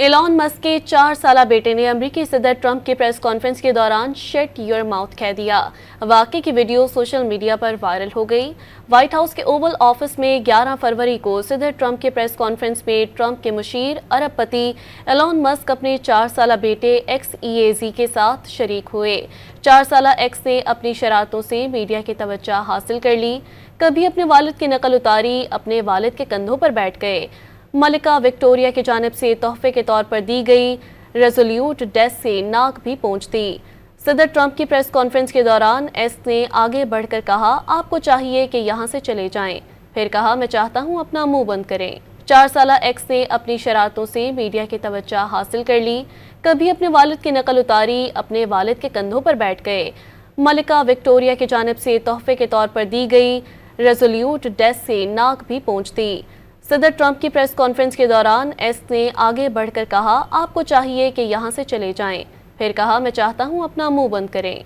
Elon Musk के 4 साला बेटे ने अमेरिकी सदर ट्रंप की प्रेस कॉन्फ्रेंस के दौरान शट योर माउथ कह दिया। वाकये की वीडियो सोशल मीडिया पर वायरल हो गई। व्हाइट हाउस के ओवल ऑफिस में 11 फरवरी को सदर ट्रंप के प्रेस कॉन्फ्रेंस में ट्रंप के मुशीर अरबपति एलॉन मस्क अपने 4 साला बेटे XEAZ के साथ शरीक हुए। 4 साला एक्स ने अपनी शरारतों से मीडिया की तवज्जो हासिल कर ली। कभी अपने वालिद की नकल उतारी, अपने वालिद के कंधों पर बैठ गए। मलिका विक्टोरिया की जानिब से तोहफे के तौर पर दी गई रेजोल्यूट डेस्क से नाक भी पोंछ दी। सदर ट्रंप की प्रेस कॉन्फ्रेंस के दौरान एस ने आगे बढ़कर कहा, आपको चाहिए कि यहाँ से चले जाएं। फिर कहा, मैं चाहता हूँ अपना मुंह बंद करें। 4 साला एक्स ने अपनी शरारतों से मीडिया की तवज्जो हासिल कर ली। कभी अपने वालिद की नकल उतारी, अपने वालिद के कंधों पर बैठ गए। मलिका विक्टोरिया की जानिब से तोहफे के तौर पर दी गई रेजोल्यूट डेस्क से नाक भी पोंछ दी। सदर ट्रंप की प्रेस कॉन्फ्रेंस के दौरान एस ने आगे बढ़कर कहा, आपको चाहिए कि यहाँ से चले जाएं। फिर कहा, मैं चाहता हूँ अपना मुंह बंद करें।